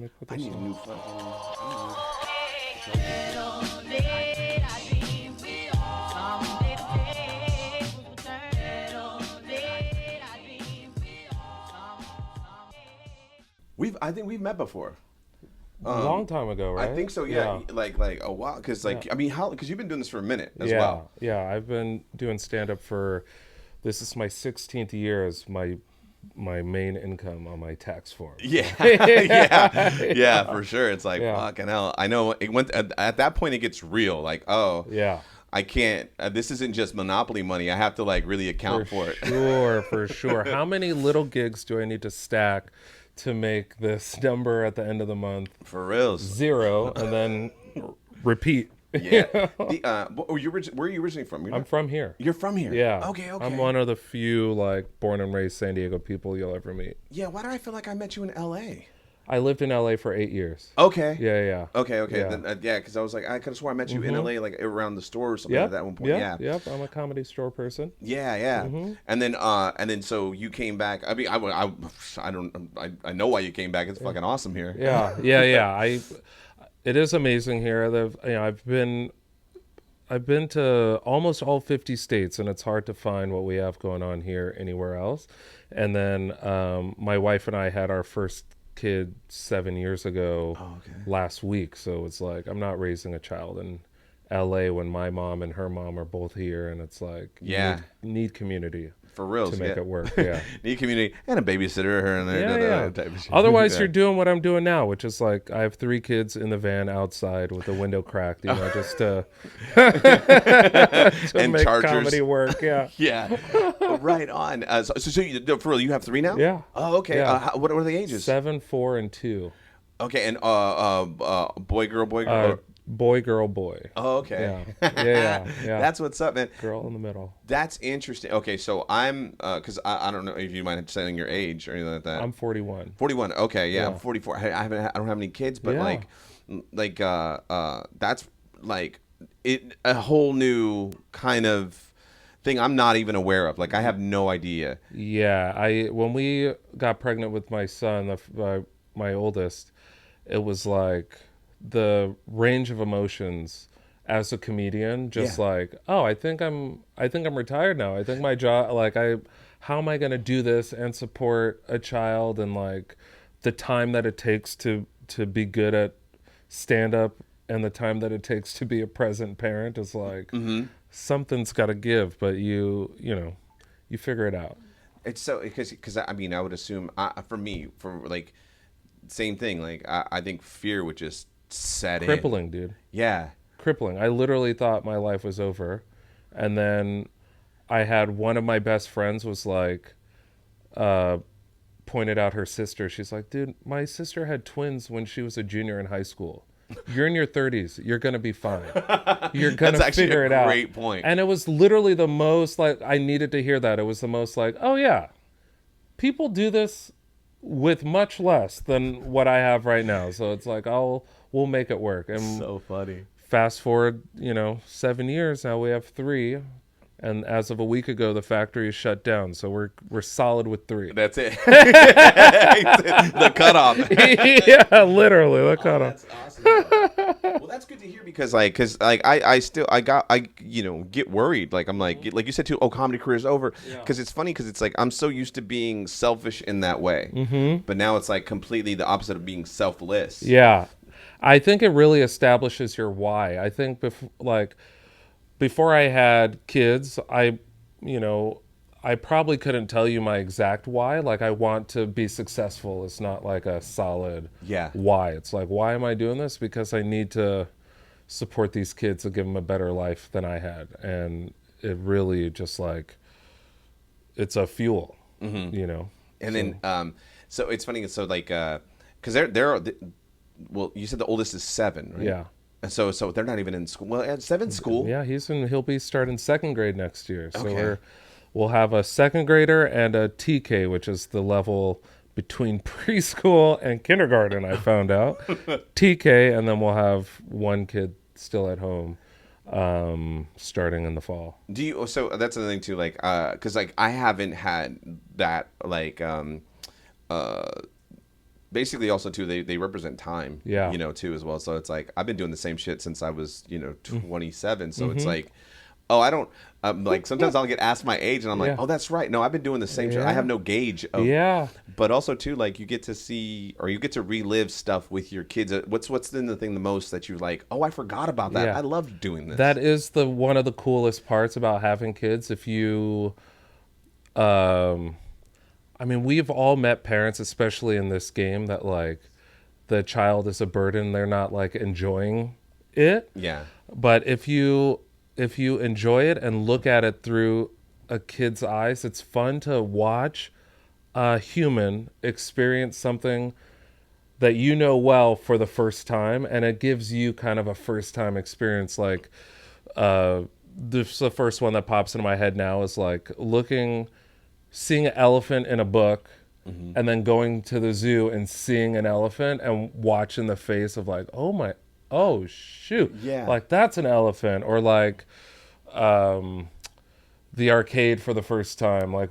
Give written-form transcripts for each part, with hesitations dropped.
me put I this need a on. new fucking. I think we've met before. Long time ago, I right? think so. Yeah, Yeah. like a while. Because Yeah. I mean, how? Because you've been doing this for a minute as Yeah. well. Yeah. I've been doing stand up for this is my 16th year as my main income on my tax form. So. Yeah, yeah, yeah, Yeah. for sure. It's like Yeah. fucking hell. I know it went at that point. It gets real. Like, oh, Yeah. I can't. This isn't just monopoly money. I have to like really For account for it. sure, for sure. How many little gigs do I need to stack to make this number at the end of the month For reals. zero and then repeat? Yeah. You know? The where are you originally from? I'm from here. You're from here. Yeah. Okay. Okay. I'm one of the few like born and raised San Diego people you'll ever meet. Yeah. Why do I feel like I met you in L.A.? I lived in LA for 8 years. Okay. Yeah, yeah. Okay. Okay. Yeah. Then, yeah, because I was like, I could have swore I met you in L.A. like around the store or something like Yep. that at one point. Yep. Yeah. Yep. I'm a comedy store person. Yeah, yeah, and then so you came back. I mean, I don't, I know why you came back. It's fucking awesome here. Yeah, yeah, yeah. It is amazing here. I've been to almost all 50 states, and it's hard to find what we have going on here anywhere else. And then my wife and I had our first kid 7 years ago last week. So it's like I'm not raising a child in LA when my mom and her mom are both here, and it's like need community For real, to make it work. Yeah. Need community and a babysitter here and there. Yeah. Type of shit. Otherwise, Yeah. you're doing what I'm doing now, which is like I have 3 kids in the van outside with the window cracked, just to, to And make chargers. comedy work. Yeah. Yeah, right on. So for real, you have 3 now? Yeah. Oh, okay. Yeah. What are the ages? 7, 4, and 2. Okay, and boy, girl, boy, girl. Boy, girl, boy. Oh, okay. Yeah. That's what's up, man. Girl in the middle. That's interesting. Okay, so I'm, because I don't know if you mind saying your age or anything like that. I'm 41. 41. Okay, yeah, Yeah. I'm 44. I don't have any kids, but Yeah. that's like a whole new kind of thing I'm not even aware of. Like I have no idea. Yeah. When we got pregnant with my son, my oldest, it was like the range of emotions as a comedian, just like, oh, I think I'm retired now. I think my job, like how am I going to do this and support a child, and like the time that it takes to be good at stand up and the time that it takes to be a present parent is like something's got to give, but you figure it out. It's so because I mean I would assume for me for like same thing, like I think fear would just set Crippling, in. dude. Yeah. Crippling. I literally thought my life was over, and then I had one of my best friends was like pointed out her sister. She's like, dude, my sister had twins when she was a junior in high school. You're in your 30s. You're gonna be fine. You're gonna That's actually figure a it out. great point. And it was literally the most like I needed to hear that. It was the most like, oh yeah, people do this with much less than what I have right now. So it's like we'll make it work. And So funny. fast forward, 7 years now, we have 3, and as of a week ago, the factory is shut down. So we're solid with 3. That's it. The cutoff. Yeah, literally the cutoff. That's awesome. Well, that's good to hear because I get worried. Like I'm like you said too. Oh, comedy career is over. Because it's funny because it's like I'm so used to being selfish in that way, but now it's like completely the opposite of being selfless. Yeah, I think it really establishes your why. I think before I had kids, I probably couldn't tell you my exact why. Like I want to be successful. It's not like a solid why. It's like, why am I doing this? Because I need to support these kids and give them a better life than I had. And it really just like, it's a fuel, And So. then, so it's funny. So like, because they're well, you said the oldest is 7, right? Yeah. And so they're not even in school. Well, at 7 school. Yeah, he'll be starting 2nd grade next year. So Okay. we'll have a 2nd grader and a TK, which is the level between preschool and kindergarten, I found out. TK, and then we'll have one kid still at home starting in the fall. Do you? So that's another thing too. Like, because like I haven't had that like basically also too they represent time, Yeah. too as well. So it's like I've been doing the same shit since I was 27. So it's Mm-hmm. like, oh, I don't like sometimes I'll get asked my age and I'm like, Yeah. oh, that's right. No, I've been doing the same shit. I Yeah. have no gauge of. Yeah. But also too, like you get to see or you get to relive stuff with your kids. What's been the thing the most that you like? Oh, I forgot about that. Yeah. I loved doing this. That is the one of the coolest parts about having kids. If you, I mean, we've all met parents, especially in this game, that like the child is a burden. They're not like enjoying it. Yeah. But if you enjoy it and look at it through a kid's eyes, it's fun to watch a human experience something that you know well for the first time, and it gives you kind of a first time experience. Like the first one that pops into my head now is like seeing an elephant in a book, and then going to the zoo and seeing an elephant and watching the face of like, oh shoot, Yeah. like that's an elephant. Or like the arcade for the first time. Like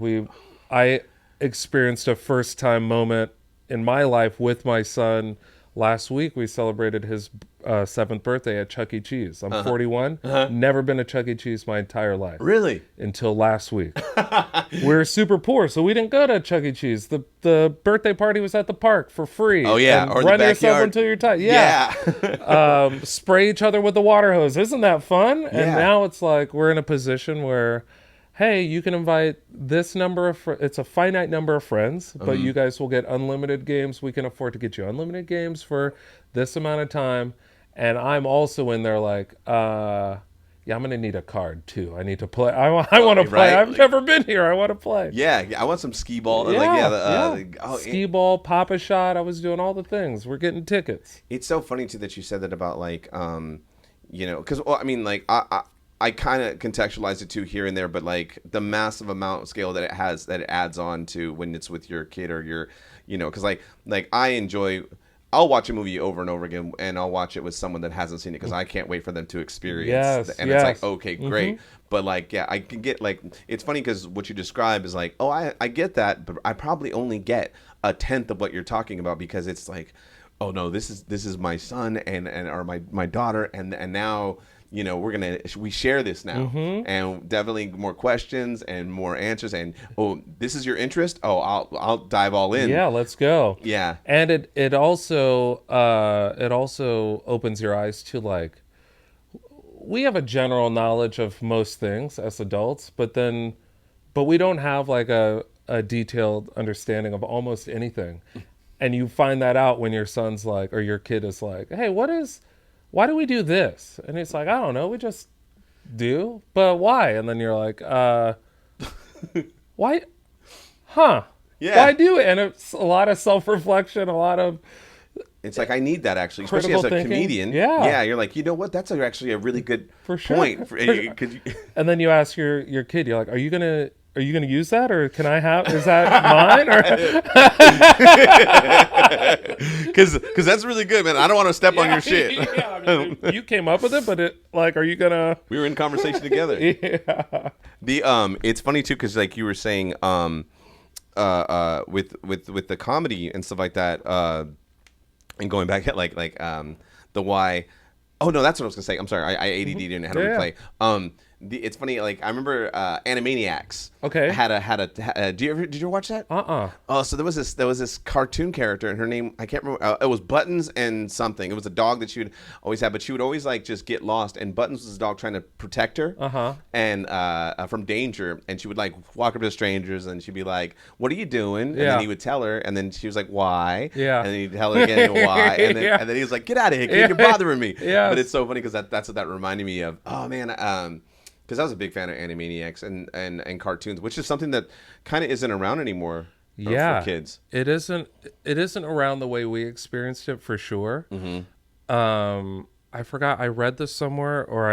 I experienced a first time moment in my life with my son last week. We celebrated his 7th birthday at Chuck E. Cheese. I'm 41. Never been to Chuck E. Cheese my entire life. Really? Until last week. We're super poor, so we didn't go to Chuck E. Cheese. The birthday party was at the park for free. Oh yeah, and or run the yourself backyard. until you're tired. Yeah. Spray each other with the water hose. Isn't that fun? And Yeah. now it's like we're in a position where, hey, you can invite this number of it's a finite number of friends, but you guys will get unlimited games. We can afford to get you unlimited games for this amount of time. And I'm also in there like, yeah, I'm going to need a card too. I need to play. I want to play. Right? I've never been here. I want to play. Yeah, I want some skee ball. Yeah, Oh, Skee ball, pop a shot. I was doing all the things. We're getting tickets. It's so funny too that you said that about like, because I mean, like I kind of contextualize it too here and there, but like the massive amount of scale that it adds on to when it's with your kid or your, because like I'll watch a movie over and over again, and I'll watch it with someone that hasn't seen it because I can't wait for them to experience. Yes, and yes. it's like, okay, great. But like, yeah, I can get like, it's funny because what you describe is like, oh, I get that, but I probably only get a tenth of what you're talking about because it's like, oh no, this is my son and or my daughter, and now. We share this now, and definitely more questions and more answers. And oh, this is your interest. Oh, I'll dive all in. Yeah, let's go. Yeah, and it also opens your eyes to like, we have a general knowledge of most things as adults, but we don't have like a detailed understanding of almost anything. And you find that out when your son's like, or your kid is like, hey, why do we do this? And it's like, I don't know, we just do. But why? And then you're like, why? Huh. Yeah. Why do it? And it's a lot of self-reflection, a lot of... It's like, I need that actually, especially as a thinking. comedian. Yeah. Yeah, you're like, you know what? That's actually a really good For sure. point. And then you ask your kid, you're like, are you gonna use that, or can I have? Is that mine? Because that's really good, man. I don't want to step on your shit. Yeah, I mean, you came up with it, but are you gonna? We were in conversation together. Yeah. It's funny too because like you were saying, with the comedy and stuff like that, and going back at like the why. Oh no, that's what I was gonna say. I'm sorry, I ADD'd and had to replay. It's funny, like I remember Animaniacs. Okay. Did you ever watch that? Oh, so there was this cartoon character, and her name I can't remember. It was Buttons and something. It was a dog that she would always have, but she would always like just get lost. And Buttons was a dog trying to protect her, and from danger. And she would like walk up to strangers, and she'd be like, "What are you doing?" And then he would tell her, and then she was like, "Why?" Yeah. And then he'd tell her again, "Why?" And then and then he was like, "Get out of here! You're bothering me." Yeah. But it's so funny because that's what that reminded me of. Oh man. Because I was a big fan of Animaniacs and cartoons, which is something that kind of isn't around anymore for kids. It isn't around the way we experienced it for sure. I forgot, I read this somewhere or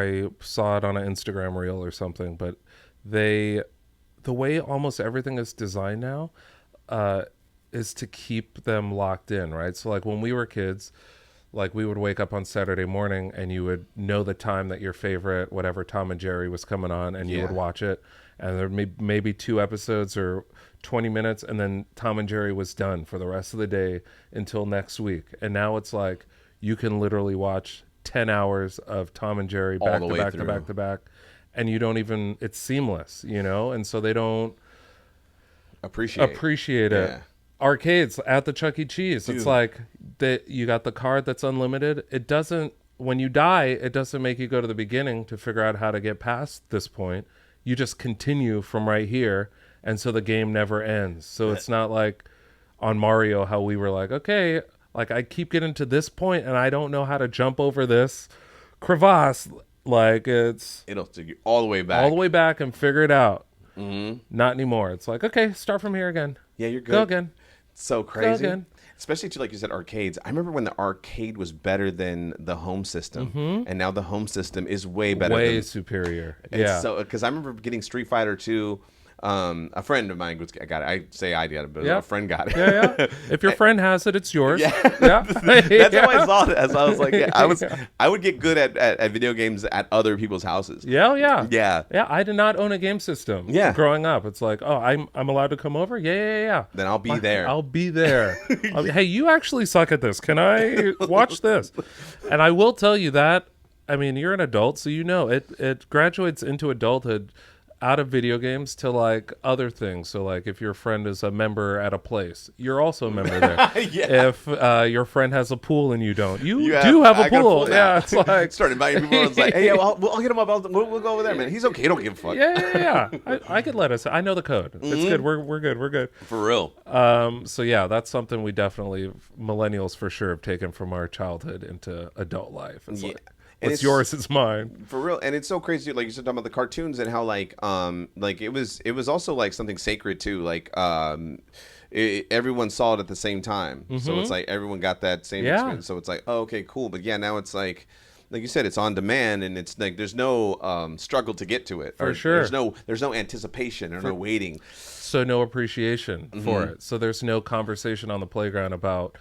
I saw it on an Instagram reel or something, but the way almost everything is designed now is to keep them locked in, right? So like when we were kids, like we would wake up on Saturday morning and you would know the time that your favorite, whatever Tom and Jerry was coming on, and you would watch it. And there may be 2 episodes or 20 minutes, and then Tom and Jerry was done for the rest of the day until next week. And now it's like you can literally watch 10 hours of Tom and Jerry All back the to way back through. to back to back, and you don't even, it's seamless, you know? And so they don't appreciate it. Yeah. Arcades at the Chuck E. Cheese, Dude. it's like that you got the card that's unlimited. It doesn't, when you die, it doesn't make you go to the beginning to figure out how to get past this point. You just continue from right here, and so the game never ends. So it's not like on Mario how we were like, okay, like I keep getting to this point and I don't know how to jump over this crevasse. Like It'll take you all the way back. And figure it out. Mm-hmm. Not anymore. It's like, okay, start from here again. Yeah, you're good. Go again. So crazy. again. Especially to, like you said, arcades. I remember when the arcade was better than the home system, and now the home system is way better. Way superior. And Yeah. So, because I remember getting Street Fighter 2. A friend of mine got it. I say I got it, but a friend got it. Yeah. If your friend has it, it's yours. Yeah. Yeah. That's how I saw it. As I was like, I would get good at video games at other people's houses. Yeah. Yeah. I did not own a game system. Yeah. Growing up, it's like, oh, I'm allowed to come over. Yeah. Then I'll be there. I'll be there. Hey, you actually suck at this. Can I watch this? And I will tell you that. I mean, you're an adult, so you know it graduates into adulthood. Out of video games to like other things. So like if your friend is a member at a place, you're also a member there. Yeah. If your friend has a pool and you don't, you do have a pool. Yeah, it's like start inviting people. It's like, hey, yeah, well, I'll hit him up. We'll go over there, man. He's okay. Don't give a fuck. Yeah. I could let us. I know the code. It's good. We're good. We're good. For real. So yeah, that's something we definitely millennials for sure have taken from our childhood into adult life. It's like, what's yours is mine. For real. And it's so crazy, like you said, talking about the cartoons and how like it was also like something sacred too. Like everyone saw it at the same time. So it's like everyone got that same experience. So it's like, oh, okay, cool. But yeah, now it's like you said, it's on demand, and it's like there's no struggle to get to it. For sure. There's no anticipation or no waiting. So no appreciation for it. So there's no conversation on the playground about,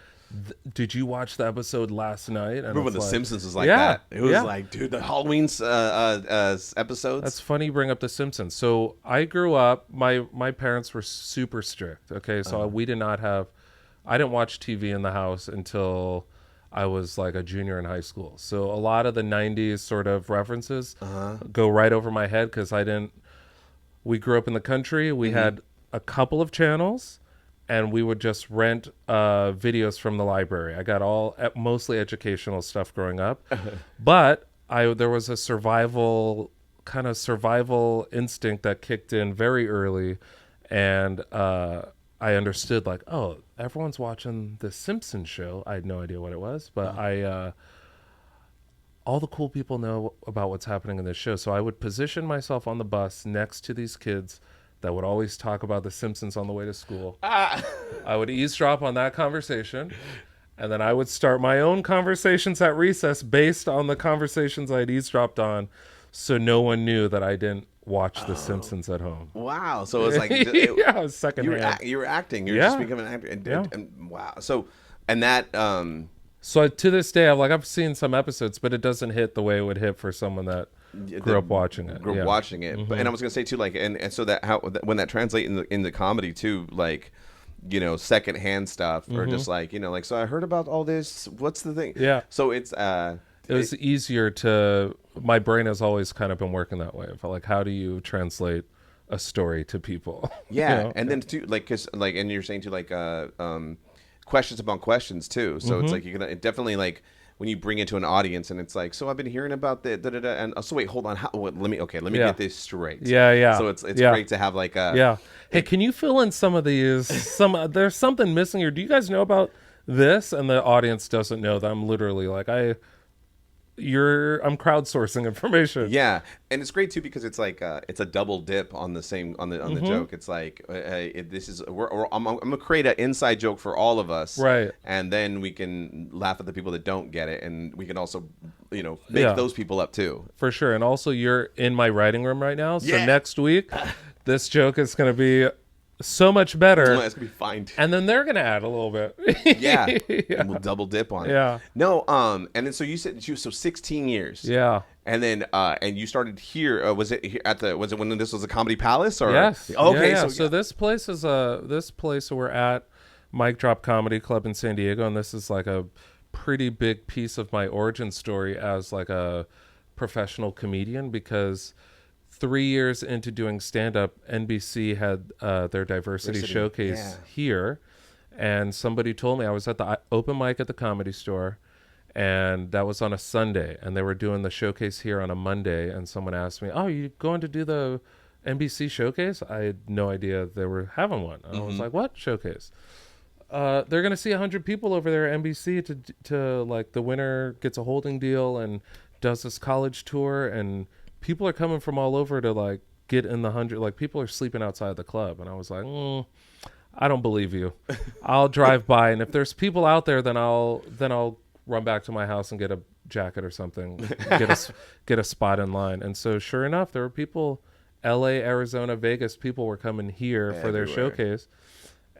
did you watch the episode last night? And Remember when The like, Simpsons was like that? It was like, dude, the Halloween episodes. That's funny you bring up The Simpsons. So I grew up, my parents were super strict. Okay, so we did not have, I didn't watch TV in the house until I was like a junior in high school. So a lot of the 90s sort of references go right over my head because we grew up in the country. We had a couple of channels, and we would just rent videos from the library. I got mostly educational stuff growing up, but there was a survival instinct that kicked in very early, and I understood like, oh, everyone's watching the Simpsons show. I had no idea what it was, but all the cool people know about what's happening in this show. So I would position myself on the bus next to these kids that would always talk about The Simpsons on the way to school. I would eavesdrop on that conversation, and then I would start my own conversations at recess based on the conversations I had eavesdropped on, so no one knew that I didn't watch The Simpsons at home. Wow. So it's like... it was secondhand. You were acting. You're just becoming an actor. And wow. So, and that... So to this day, I've seen some episodes, but it doesn't hit the way it would hit for someone that grew up watching it. And I was gonna say too, like, and so that when that translates in the comedy too, like, you know, secondhand stuff or just like, you know, like, so I heard about all this. What's the thing? Yeah. So it's it was easier to. My brain has always kind of been working that way. Of like, how do you translate a story to people? Yeah, you know? and then too, like, cause like, and you're saying too, like, questions upon questions too. So it's like you can definitely like when you bring it to an audience and it's like, so I've been hearing about the and so wait, hold on, let me get this straight. Yeah. So it's great to have like a Hey, can you fill in some of these? There's something missing here. Do you guys know about this? And the audience doesn't know that I'm literally like I'm crowdsourcing information. Yeah, and it's great too because it's like it's a double dip on the joke. It's like I'm gonna create an inside joke for all of us, right? And then we can laugh at the people that don't get it, and we can also make those people up too. For sure. And also, you're in my writing room right now, so next week this joke is gonna be so much better. It's gonna be fine too. And then they're gonna add a little bit. And we'll double dip on it. Yeah. No, and then so you said so 16 years. Yeah. And then and you started here. Was it here at the? Was it when this was a Comedy Palace or? Yes. Okay. Yeah. So This place is this place we're at, Mic Drop Comedy Club in San Diego, and this is like a pretty big piece of my origin story as like a professional comedian, because 3 years into doing stand-up, NBC had their diversity showcase here, and somebody told me, I was at the open mic at the Comedy Store, and that was on a Sunday, and they were doing the showcase here on a Monday, and someone asked me, oh, you going to do the NBC showcase? I had no idea they were having one. I was like, what showcase? They're going to see 100 people over there at NBC to like, the winner gets a holding deal and does this college tour, and people are coming from all over to like get in the 100. Like, people are sleeping outside the club. And I was like, I don't believe you. I'll drive by, and if there's people out there, then I'll run back to my house and get a jacket or something, get a spot in line. And so sure enough, there were people, LA, Arizona, Vegas, people were coming here for their showcase.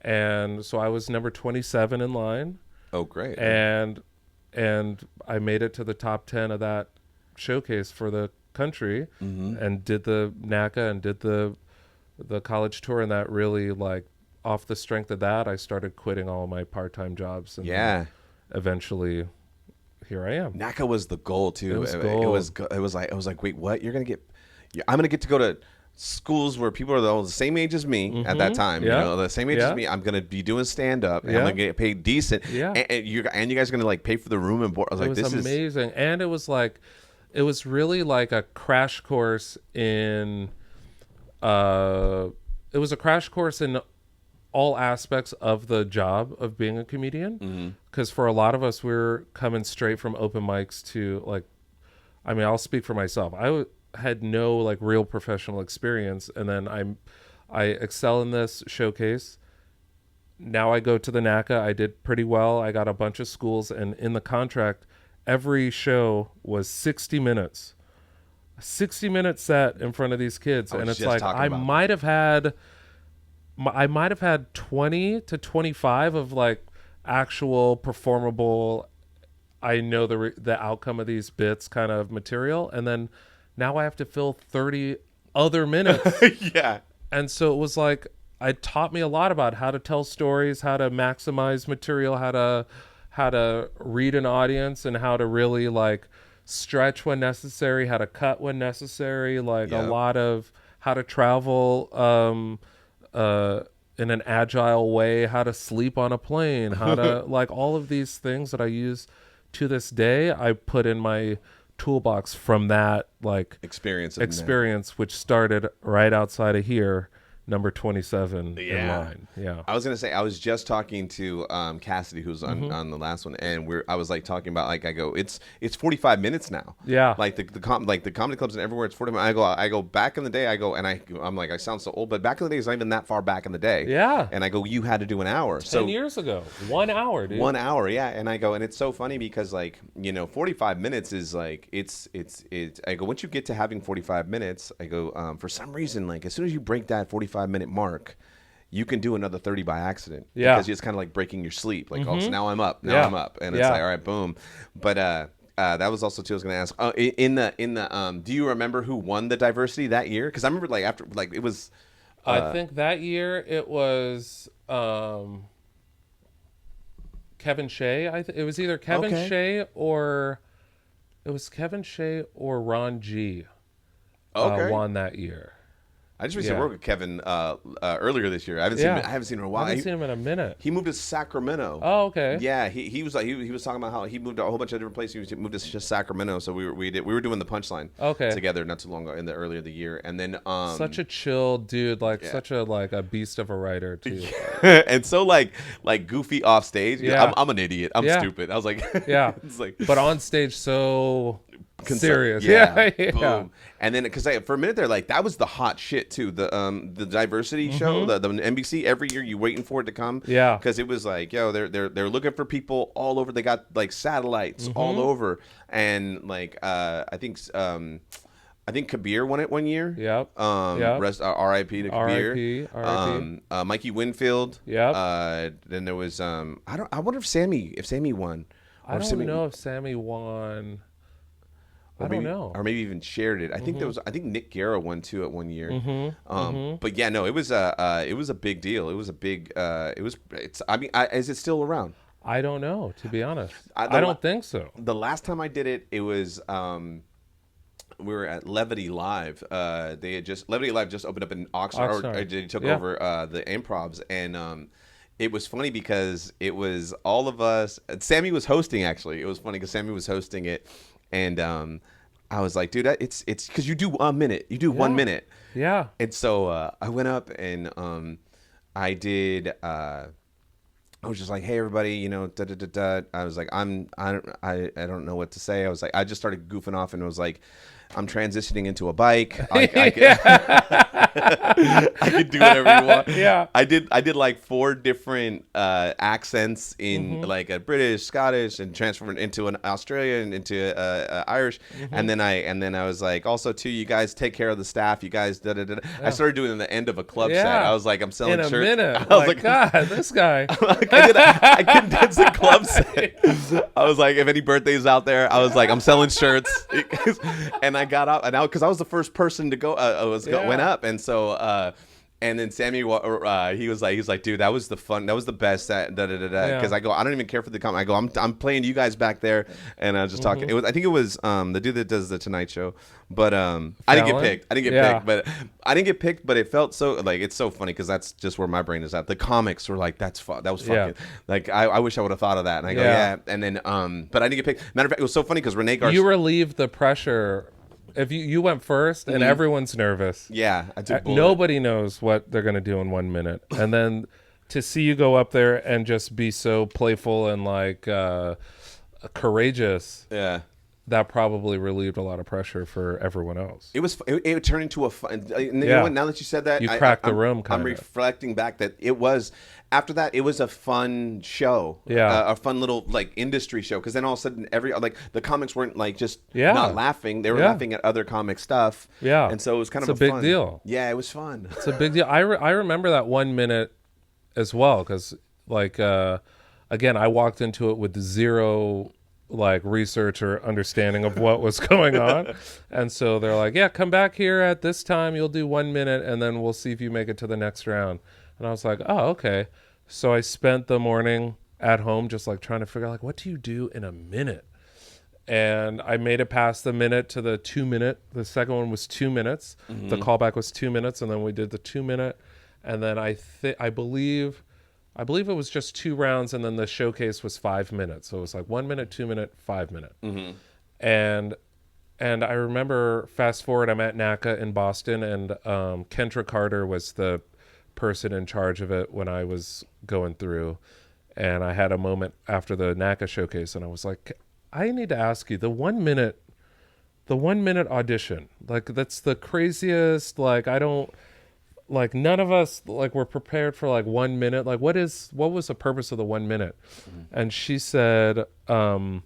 And so I was number 27 in line. Oh, great. And I made it to the top 10 of that showcase for the country, and did the NACA and did the college tour. And that really, like, off the strength of that, I started quitting all my part-time jobs. And eventually here I am. NACA was the goal too. It was gold. It was like, wait, what? I'm gonna get to go to schools where people are the same age as me at that time. You know, the same age as me. I'm gonna be doing stand-up. And I'm gonna get paid decent. And you guys are gonna like pay for the room and board. I was like, this is amazing. And it was really like a crash course in all aspects of the job of being a comedian, because for a lot of us, we're coming straight from open mics to, like, I mean, I'll speak for myself. I had no like real professional experience, and then I excel in this showcase. Now I go to the NACA. I did pretty well. I got a bunch of schools, and in the contract, every show was 60 minutes. A 60-minute set in front of these kids, and it's like I might have had 20 to 25 of like actual performable, I know the outcome of these bits kind of material, and then now I have to fill 30 other minutes. And so it was like, it taught me a lot about how to tell stories, how to maximize material, how to read an audience, and how to really like stretch when necessary, how to cut when necessary, like a lot of how to travel in an agile way, how to sleep on a plane, how to like all of these things that I use to this day, I put in my toolbox from that like experience, which started right outside of here, number 27 in line. I was gonna say, I was just talking to Cassidy, who's on the last one, and I was like talking about, like, I go, it's 45 minutes now. Like the comedy clubs and everywhere, it's 40 minutes. I go back in the day, I'm like, I sound so old, but back in the day, it's not even that far back in the day. And I go, you had to do an hour. 10 years ago, 1 hour, dude. 1 hour, and I go, and it's so funny because, like, you know, 45 minutes is like, it's I go, once you get to having 45 minutes, I go, for some reason, like, as soon as you break that 45-minute mark, you can do another 30 by accident. Because it's kind of like breaking your sleep. Like, oh, so now I'm up. I'm up. And it's like, all right, boom. But that was also too, I was going to ask, in the do you remember who won the diversity that year? Because I remember, like, after, like, it was I think that year it was Kevin Shea. It was either Kevin Shea or Ron G. Won that year. I just recently worked with Kevin earlier this year. I haven't seen him in a while. I haven't seen him in a minute. He moved to Sacramento. Oh, okay. Yeah, he was like he was talking about how he moved to a whole bunch of different places. He moved to just Sacramento. So we were doing the Punchline together not too long ago earlier the year. And then such a chill dude, like such a beast of a writer too. And so like goofy off stage. I'm an idiot. I'm stupid. I was like it's like, but on stage so serious. Boom. And then because for a minute there, like, that was the hot shit too, the diversity show, the NBC, every year you waiting for it to come, because it was like, yo, they're looking for people all over. They got like satellites all over, and like I think Kabir won it one year. R.I.P. to Kabir. R.I.P. Mikey Winfield. Then there was I wonder if Sammy won. I don't know if Sammy won. or I don't maybe know. or maybe even shared it. I think there was. I think Nick Guerra won too at one year. But yeah, no, it was a big deal. It was a big. It's. I mean, is it still around? I don't know, to be honest. The I don't think so. The last time I did it, it was we were at Levity Live. They had just Levity Live just opened up in Oxnard. Or they took over the Improvs, and it was funny because it was all of us. Sammy was hosting, actually. It was funny because Sammy was hosting it, and I was like, dude, it's because you do 1 minute. You do 1 minute. Yeah. And so I went up and I did. I was just like, hey, everybody, you know, da da da da. I was like, I don't know what to say. I was like, I just started goofing off and was like, I'm transitioning into a bike. I could do whatever you want. Yeah. I did like 4 different accents in like a British, Scottish, and transferred into an Australian, into Irish, and then I was like, also too, you guys take care of the staff. You guys da da da. I started doing the end of a club set. I was like, I'm selling in a shirts. minute. I was like, God, this guy. I condensed the club set. I was like, if any birthdays out there, I was like, I'm selling shirts, and I got up, and because I was the first person to go, went up, and so. And then Sammy, he was like, dude, that was the best set, da da da da. Because I go, I don't even care for the comment. I go, I'm playing you guys back there, and I was just talking. I think it was the dude that does the Tonight Show, but I didn't get picked. I didn't get picked, but it felt so like it's so funny because that's just where my brain is at. The comics were like, that was fucking like I wish I would have thought of that, and I go, and then but I didn't get picked. Matter of fact, it was so funny because Renee Garcia, you relieved the pressure. If you went first and everyone's nervous. Yeah, I took bullet. Nobody knows what they're going to do in 1 minute. And then to see you go up there and just be so playful and like courageous. Yeah. That probably relieved a lot of pressure for everyone else. It turned into a fun. You know what, now that you said that, you cracked the room. I'm reflecting back that it was after that. It was a fun show. Yeah, a fun little like industry show. Because then all of a sudden, the comics weren't like just not laughing. They were laughing at other comic stuff. Yeah, and so it was kind of a big deal. Yeah, it was fun. It's a big deal. I remember that 1 minute as well because like again, I walked into it with zero like research or understanding of what was going on, and so they're like, yeah, come back here at this time, you'll do 1 minute and then we'll see if you make it to the next round. And I was like, oh, okay. So I spent the morning at home just like trying to figure out like, what do you do in a minute? And I made it past the minute to the 2 minute. The second one was 2 minutes. The callback was 2 minutes, and then we did the 2 minute, and then I believe it was just 2 rounds, and then the showcase was 5 minutes. So it was like 1 minute, 2 minute, 5 minute. And I remember, fast forward, I'm at NACA in Boston, and Kendra Carter was the person in charge of it when I was going through. And I had a moment after the NACA showcase, and I was like, I need to ask you, the 1 minute audition, like that's the craziest, like I don't, like none of us like were prepared for like 1 minute. Like what was the purpose of the 1 minute? And she said, as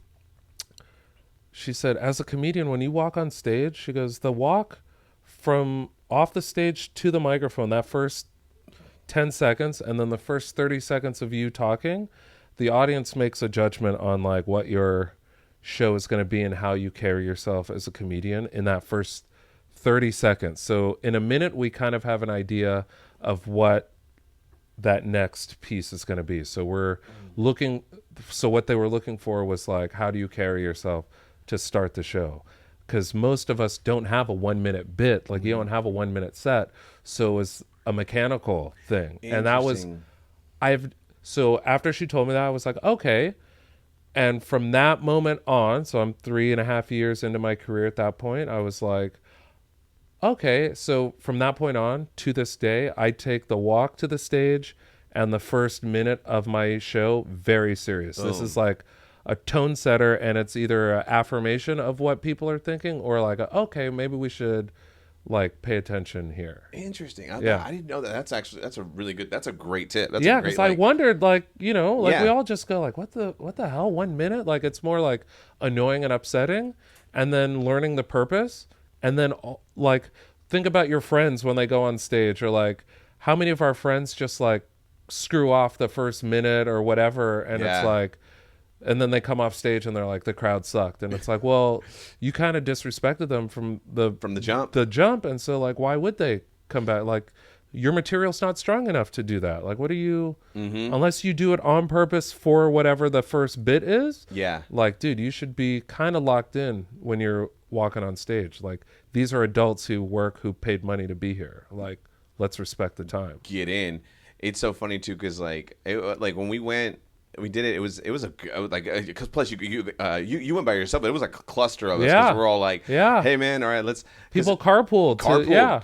a comedian, when you walk on stage, she goes, the walk from off the stage to the microphone, that first 10 seconds, and then the first 30 seconds of you talking, the audience makes a judgment on like what your show is going to be and how you carry yourself as a comedian in that first 30 seconds. So in a minute, we kind of have an idea of what that next piece is going to be. So what they were looking for was like, how do you carry yourself to start the show? Because most of us don't have a 1 minute bit. Like you don't have a 1 minute set. So it's a mechanical thing. And that was, so after she told me that, I was like, okay. And from that moment on, so I'm 3.5 years into my career at that point, I was like, okay, so from that point on to this day, I take the walk to the stage and the first minute of my show very serious. This is like a tone setter, and it's either an affirmation of what people are thinking or like, okay, maybe we should like pay attention here. Interesting. I didn't know that. That's a really good, that's a great tip. That's because I wondered, like, you know, like we all just go like, what the hell, 1 minute? Like it's more like annoying and upsetting, and then learning the purpose, and then like think about your friends when they go on stage, or like how many of our friends just like screw off the first minute or whatever, and it's like And then they come off stage and they're like, the crowd sucked. And it's like, well, you kind of disrespected them from the jump. And so like, why would they come back? Like, your material's not strong enough to do that. Like, what are you, unless you do it on purpose for whatever the first bit is. Yeah. Like, dude, you should be kind of locked in when you're walking on stage. Like, these are adults who work, who paid money to be here. Like, let's respect the time. Get in. It's so funny too, because like when we went, we did it. It was because plus you went by yourself, but it was like a cluster of us. Yeah. We're all like, hey man, all right, let's. People carpool.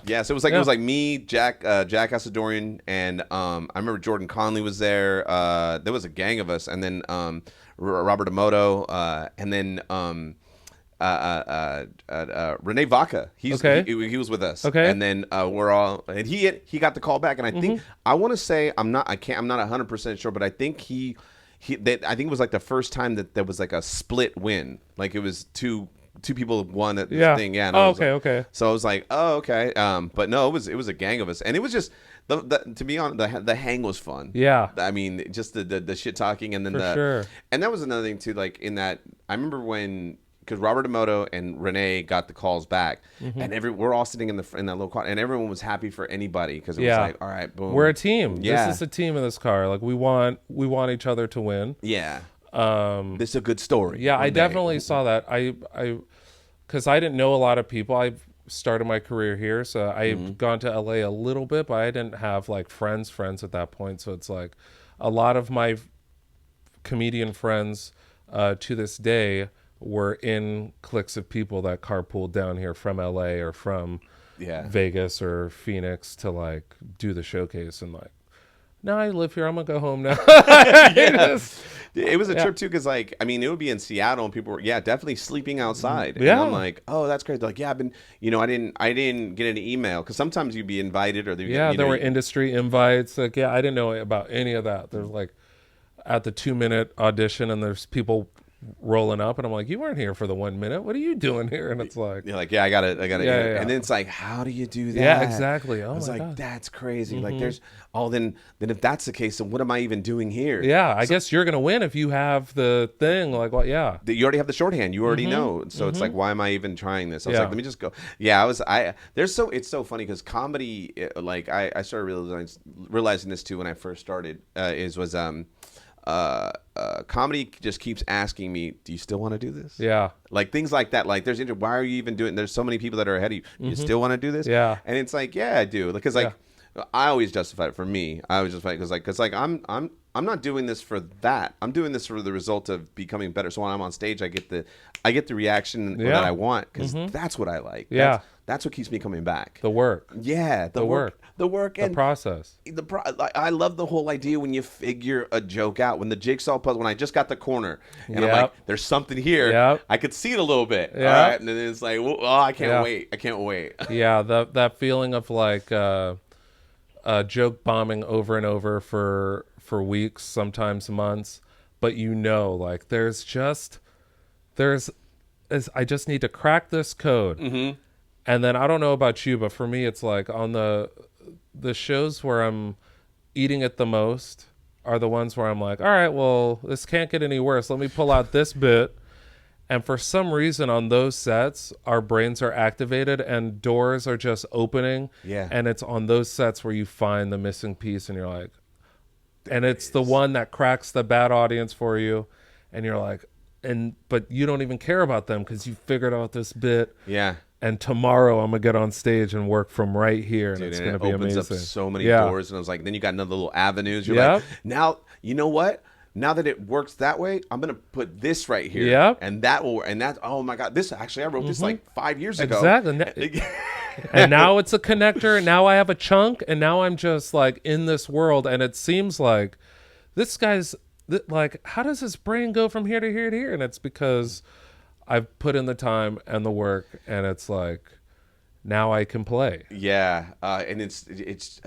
Yeah. So it was like me, Jack Asadorian, and I remember Jordan Conley was there. There was a gang of us, and then Robert Emoto, and then Renee Vaca. He was with us. Okay. And then we're all, and he got the call back, and I think I want to say I'm not 100% sure, but I think I think it was like the first time that there was like a split win, like it was two people won at this thing. Yeah. And okay. So I was like, oh okay. But no, it was a gang of us, and it was just to be honest, the hang was fun. Yeah. I mean, just the shit talking, and then sure. And that was another thing too. Like in that, I remember when. Because Robert Emoto and Renee got the calls back, and we're all sitting in that little car, and everyone was happy for anybody because it was like, all right, boom, we're a team. Yeah. This is a team in this car. Like we want each other to win. Yeah. This is a good story. Yeah, I definitely saw that. Because I didn't know a lot of people. I started my career here, so I've gone to LA a little bit, but I didn't have like friends at that point. So it's like a lot of my comedian friends to this day were in cliques of people that carpooled down here from LA or from Vegas or Phoenix to like do the showcase, and like, no, I live here, I'm gonna go home now. It was a trip too, because like, I mean, it would be in Seattle and people were definitely sleeping outside. Yeah. And I'm like, oh, that's great. They're like, yeah, I've been, I didn't get an email, because sometimes you'd be invited or there were industry invites. Like, I didn't know about any of that. There's like at the 2-minute audition, and there's people rolling up, and I'm like, you weren't here for the 1 minute. What are you doing here? And it's like, you're like, I got it. Yeah. And then it's like, how do you do that? Yeah, exactly. Oh, I was my like, God. that's crazy. Like, there's then if that's the case, then what am I even doing here? Yeah, I guess you're gonna win if you have the thing. Like, what? Yeah, you already have the shorthand. You already know. So it's like, why am I even trying this? I was like, let me just go. Yeah, it's so funny, because comedy, like I started realizing this too when I first started. Comedy just keeps asking me, do you still want to do this? Yeah. Like things like that. Like why are you even doing, there's so many people that are ahead of you. You still want to do this? Yeah. And it's like, yeah, I do. Because like, I always justify it for me. I always justify it because I'm not doing this for that. I'm doing this for the result of becoming better. So when I'm on stage, I get the reaction that I want, because that's what I like. Yeah. That's what keeps me coming back. The work. Yeah. The work and the process. I love the whole idea when you figure a joke out. When the jigsaw puzzle, when I just got the corner, and I'm like, there's something here. I could see it a little bit. All right. And then it's like, well, I can't wait. I can't wait. Yeah. That feeling of like joke bombing over and over for weeks, sometimes months, but like I just need to crack this code. And then I don't know about you, but for me, it's like on the shows where I'm eating it the most are the ones where I'm like, all right, well, this can't get any worse. Let me pull out this bit. And for some reason on those sets, our brains are activated and doors are just opening. Yeah. And it's on those sets where you find the missing piece, and you're like, and it's the one that cracks the bad audience for you. And you're like, but you don't even care about them because you figured out this bit. Yeah. And tomorrow I'm gonna get on stage and work from right here, and dude, it's and gonna be opens amazing. Up so many doors, and I was like, then you got another little avenues. You're like, now you know what? Now that it works that way, I'm gonna put this right here. Yep. And that will, and that. Oh my God! This actually, I wrote this like 5 years ago. Exactly. And now it's a connector. And now I have a chunk, and now I'm just like in this world, and it seems like this guy's like, how does his brain go from here to here to here? And it's because I've put in the time and the work, and it's like, now I can play. Yeah, and it's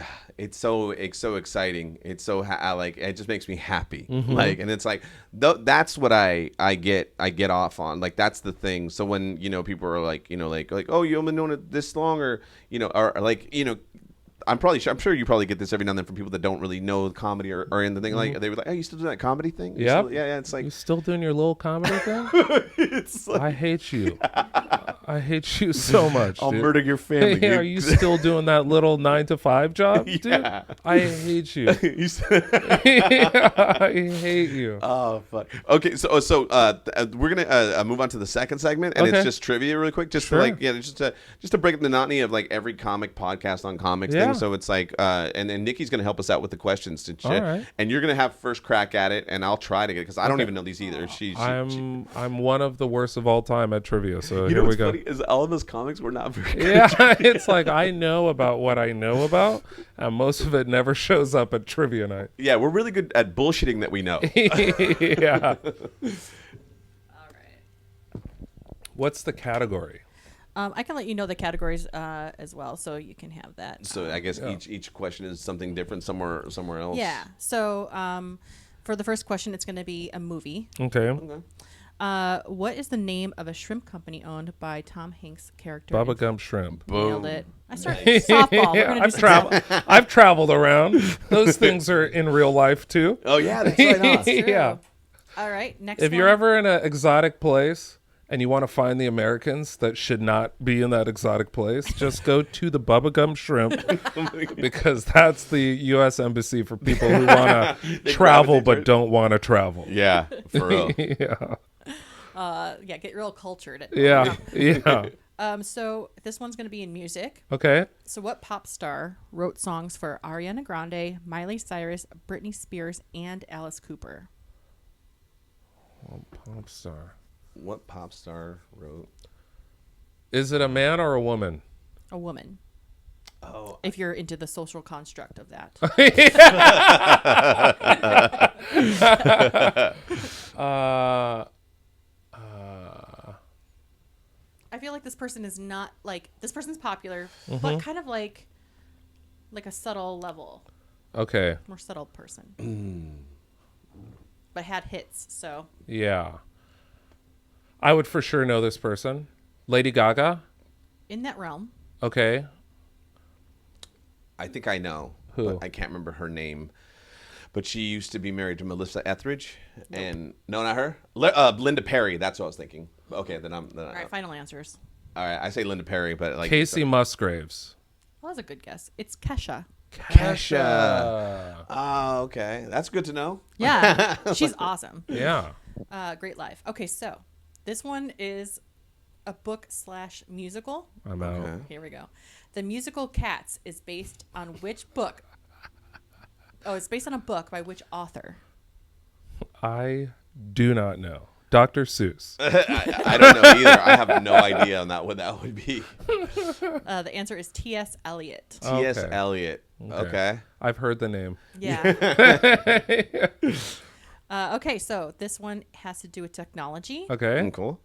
so exciting. It's so like, it just makes me happy. Like, and it's like that's what I get off on. Like, that's the thing. So when people are like like oh, you only known it this long, or or like I'm sure you probably get this every now and then from people that don't really know comedy or in the thing. Like they were like, "Hey, you still doing that comedy thing?" Yeah, yeah. It's like you still doing your little comedy thing? it's like, I hate you. I hate you so much. I'll dude. murder your family. Yeah, dude. are you still doing that little 9 to 5 job, dude? Yeah. I hate you. You said- I hate you. Oh fuck. Okay, so we're gonna move on to the second segment, and Okay. it's just trivia, really quick, just Sure. to just to break up the monotony of like every comic podcast on comics Yeah. thing. So it's like, and then Nikki's gonna help us out with the questions and shit, All right. and you're gonna have first crack at it, and I'll try to get because I don't Okay. even know these either. I'm one of the worst of all time at trivia, so You here know we what's go. funny is all of those comics were not very good. Yeah, it's like I know about what I know about, and most of it never shows up at trivia night. Yeah, we're really good at bullshitting that we know. Yeah. All right. What's the category? I can let you know the categories as well, so you can have that. So I guess Yeah. each question is something different somewhere else. Yeah. So for the first question, it's going to be a movie. Okay. What is the name of a shrimp company owned by Tom Hanks' character? Bubba Gump Shrimp. Nailed it. I started softball. We're gonna do some I've traveled around. Those things are in real life too. Oh yeah, that's right. Huh? True. Yeah. All right. Next. If you're ever in an exotic place and you want to find the Americans that should not be in that exotic place, just go to the Bubba Gump Shrimp because that's the U.S. Embassy for people who want to travel gravitate but towards- don't want to travel. Yeah, for real. Yeah. yeah, get real cultured. Yeah. Yeah. So this one's going to be in music. Okay. So what pop star wrote songs for Ariana Grande, Miley Cyrus, Britney Spears, and Alice Cooper? Pop star. What pop star wrote? Is it a man or a woman? A woman. Oh, If you're into the social construct of that. I feel like this person is not like this person's popular, but kind of like a subtle level, Okay. more subtle person. But had hits, so Yeah. I would for sure know this person. Lady Gaga. in that realm. Okay. I think I know. Who? But I can't remember her name. But she used to be married to Melissa Etheridge, and no, not her. Linda Perry. That's what I was thinking. Okay, then I'm. All right, final answers. All right, I say Linda Perry, but like Casey Musgraves. Well, that's a good guess. It's Kesha. Kesha. Oh, okay, that's good to know. Yeah, she's awesome. Yeah. Great life. Okay, so this one is a book / musical. I'm out. Okay. Here we go. The musical Cats is based on which book? Oh, it's based on a book by which author? I do not know. Dr. Seuss. I don't know either. I have no idea on that what that would be. The answer is T.S. Eliot. T.S. Okay. Eliot. Okay. I've heard the name. Yeah. Okay, so this one has to do with technology. Okay. Cool.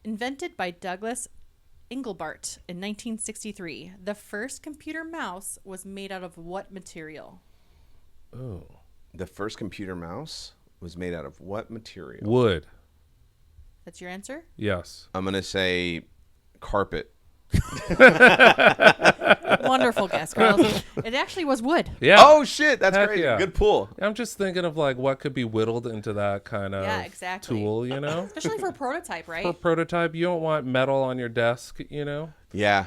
Invented by Douglas Engelbart in 1963, the first computer mouse was made out of what material? Oh. The first computer mouse was made out of what material? Wood. That's your answer? Yes. I'm gonna say carpet. Wonderful guess, Carlos. It actually was wood. Yeah. Oh shit, that's Heck crazy. yeah. Good pull. I'm just thinking of like what could be whittled into that kind of Yeah, exactly. tool, you know? Especially for a prototype, right? For prototype, you don't want metal on your desk, you know? Yeah,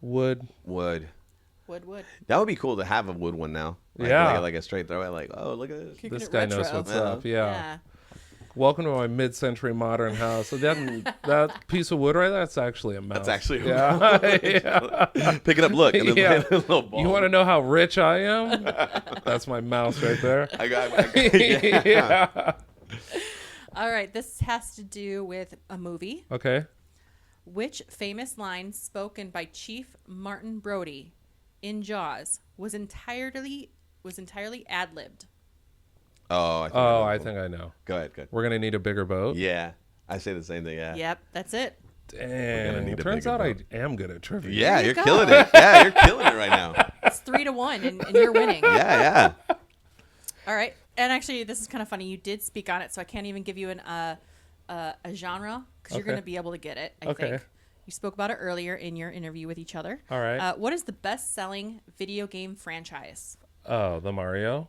Wood. wood. Wood. That would be cool to have a wood one now. Like, Yeah. like a straight throw. Like, oh, look at this. Kicking This it guy retro. knows what's Yeah. up. Yeah. Welcome to my mid-century modern house. So that piece of wood right there, that's actually a mouse. That's actually a yeah. Yeah. Pick it up. Look. And then Yeah. a little ball. You want to know how rich I am? That's my mouse right there. I got yeah. Yeah. All right, this has to do with a movie. Okay. Which famous line spoken by Chief Martin Brody in Jaws was entirely ad-libbed? Oh, I think Oh, know. I think I know. Go ahead. Good. We're gonna need a bigger boat. Yeah, I say the same thing. Yeah. Yep, that's it. Dang. need a Turns bigger out I boat. am good at trivia. Yeah, There you you're go. killing it. Yeah, you're killing it right now. It's 3-1, and you're winning. Yeah, yeah. All right, and actually, this is kind of funny. You did speak on it, so I can't even give you a genre because you're Okay. going to be able to get it. I Okay. think You spoke about it earlier in your interview with each other. All right. What is the best-selling video game franchise? Oh, the Mario.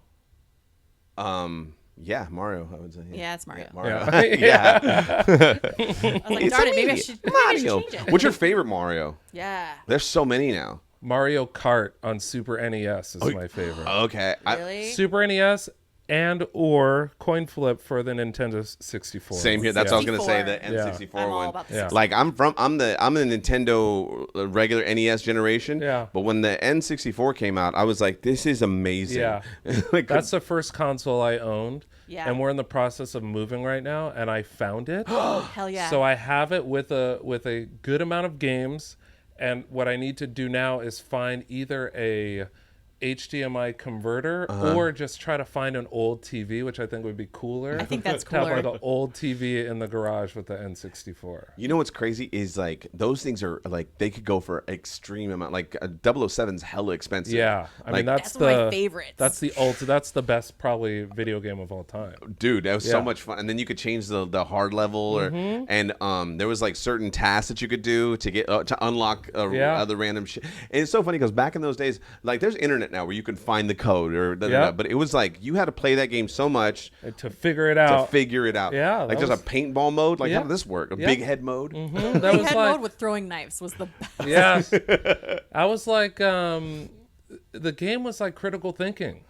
Yeah, Mario. I would say. Yeah, it's Mario. Mario. Yeah. I was like, darn it, maybe I should Mario. change it. What's your favorite Mario? Yeah. There's so many now. Mario Kart on Super NES is my favorite. Okay. Really? Super NES and or coin flip for the Nintendo 64. Same here. That's what I was gonna say. The 64. N64 I'm all one. about the Yeah. Like I'm the Nintendo regular NES generation. Yeah. But when the N64 came out, I was like, this is amazing. Yeah. Like, That's the first console I owned. Yeah. And we're in the process of moving right now, and I found it. Hell yeah. So I have it with a good amount of games, and what I need to do now is find either a HDMI converter or just try to find an old TV, which I think would be cooler. I think that's To have cooler. like an old TV in the garage with the N64. you know what's crazy is like those things are like they could go for extreme amount. Like 007's hella expensive. Yeah, I mean Like, that's one of the my favorites. That's the that's the best probably video game of all time. dude, that was so Yeah. much fun. And then you could change the hard level, or and there was like certain tasks that you could do to get to unlock other random shit. And it's so funny because back in those days, like there's internet now where you can find the code or but it was like you had to play that game so much To figure it out. to figure it out. Yeah, like that there's a paintball mode. Like Yeah. how did this work? A Yeah. big head mode. That Big was head like mode with throwing knives was the best. yes. I was like the game was like critical thinking.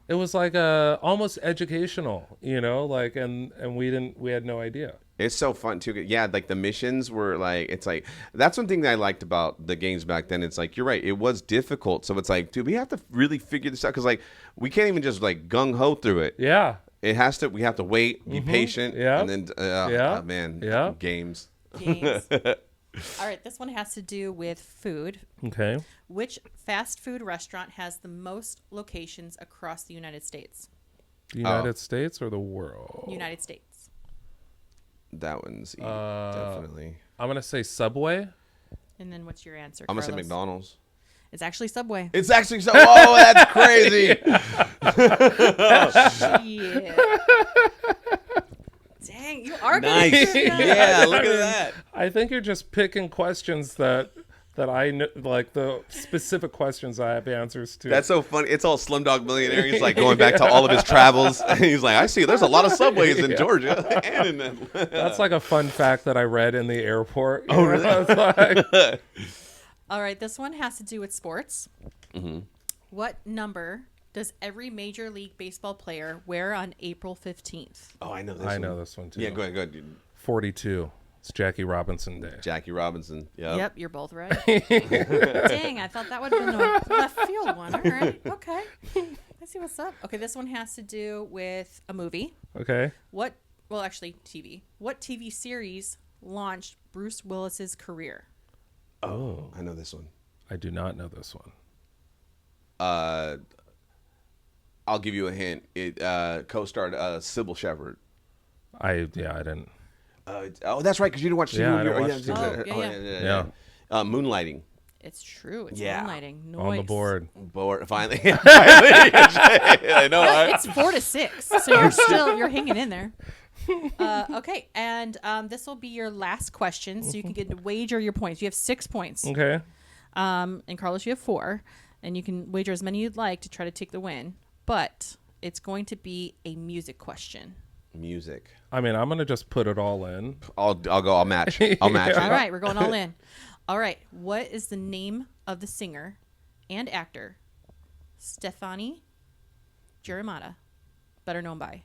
It was like almost educational, like and we had no idea. It's so fun too. Yeah, like the missions were like, it's like, that's one thing that I liked about the games back then. It's like, you're right, it was difficult. So it's like, dude, we have to really figure this out because like we can't even just like gung ho through it. Yeah. We have to wait, be patient, Yeah. and then Yeah. man, Yeah. games. Games. All right, this one has to do with food. Okay. Which fast food restaurant has the most locations across the United States? The United States or the world? United States. That one's definitely. I'm gonna say Subway. And then what's your answer? I'm gonna say Carlos? McDonald's. It's actually Subway. It's actually so. Oh, that's crazy. Yeah. Dang, you are Nice. good. Yeah, look at that. I think you're just picking questions that I know, like the specific questions I have answers to. That's so funny. It's all Slumdog Millionaire. He's like going back to all of his travels. He's like, I see there's a lot of subways in Georgia and in That's like a fun fact that I read in the airport. Oh, really? It's like, All right, this one has to do with sports. Mm-hmm. What number does every Major League Baseball player wear on April 15th? Oh, I know this I one. know this one too. Yeah, go ahead, dude. 42. It's Jackie Robinson Day. Jackie Robinson. Yep. Yep, you're both right. Dang, I thought that would have been a left field one. All right, okay. Let's see what's up. Okay, this one has to do with a movie. Okay. TV. What TV series launched Bruce Willis's career? Oh, I know this one. I do not know this one. I'll give you a hint. It co-starred Sybil Shepherd. I didn't. That's right, because you didn't watch. Yeah, I don't watch TV. Yeah. Moonlighting. It's true. It's Yeah. moonlighting. Noise. On the board. Finally. I know. It's 4-6, so you're hanging in there. Okay, and this will be your last question, so you can get to wager your points. You have 6 points. Okay. And Carlos, you have 4, and you can wager as many you'd like to try to take the win. But it's going to be a music question. Music. I mean, I'm gonna just put it all in. I'll go. I'll match. I'll match it. All right, we're going all in. All right, what is the name of the singer and actor Stefani Giramata, better known by?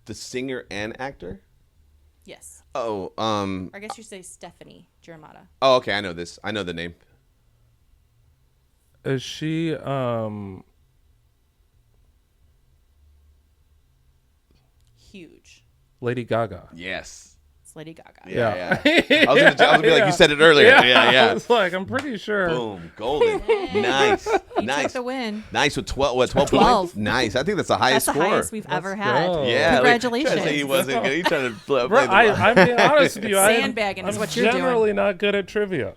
The singer and actor. Yes. Oh. Or I guess you say Stephanie Giramata. Oh, okay. I know this. I know the name. Is she Huge. Lady Gaga? Yes. It's Lady Gaga. Yeah. I was gonna be like, you said it earlier. I was like, I'm pretty sure. Boom. Golden. Nice. You Nice. took the win. Nice with 12. What? 12 12. points. Nice. I think that's the That's highest the score. highest we've ever had. go. Yeah. Congratulations. Like, trying to say he wasn't good. He's trying to play Bro, the I'm being honest with you. Sandbagging is I'm what you're doing. generally not good at trivia.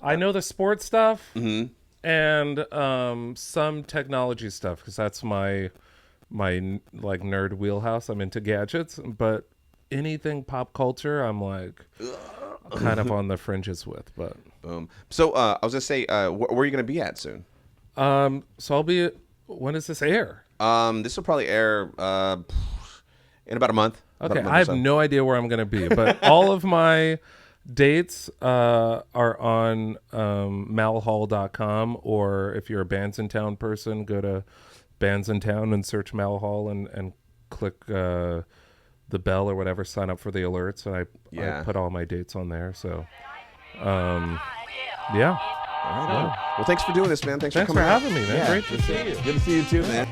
I know the sports stuff and some technology stuff because that's my like nerd wheelhouse. I'm into gadgets, but anything pop culture, I'm like, kind of on the fringes with. But Boom. So I was gonna say, where are you gonna be at soon? so I'll be. When does this air? This will probably air in about a month. Okay, I have no idea where I'm going to be, but all of my dates are on malhall.com, or if you're a Bands in Town person, go to Bands in Town and search Malhall and click the bell or whatever, sign up for the alerts, and I put all my dates on there. So, yeah. All right. Well, thanks for doing this, man. Thanks for Thanks coming for out. having me, man. Yeah. Great to see you. Good to see you too, man.